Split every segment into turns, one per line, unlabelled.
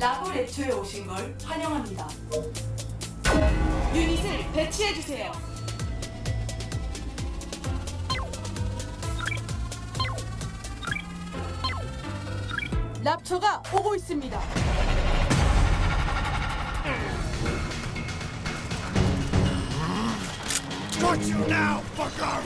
라보레토리에 오신 걸 환영합니다. 유닛을 배치해주세요. 랍처가 오고 있습니다.
Got you now, fucker!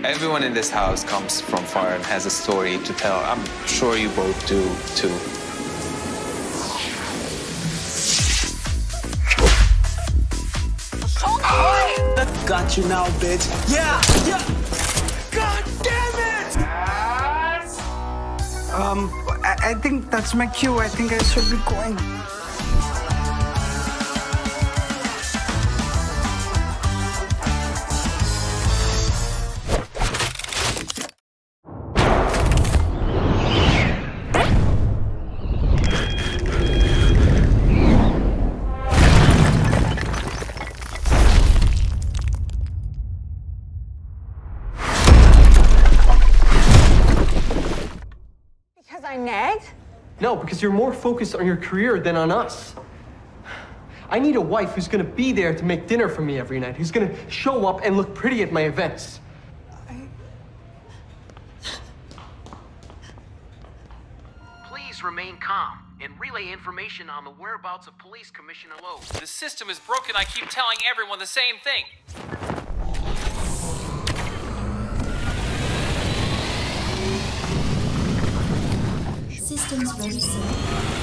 Everyone in this house comes from far and has a story to tell. I'm sure you both do, too.
Got you now, bitch. Yeah, yeah. God damn it!
I think that's my cue. I think I should be going.
Because I nagged?
No, because you're more focused on your career than on us. I need a wife who's gonna be there to make dinner for me every night, who's gonna show up and look pretty at my events.
Please remain calm and relay information on the whereabouts of Police Commissioner Lowe.
The system is broken. I keep telling everyone the same thing.
Systems ready, sir.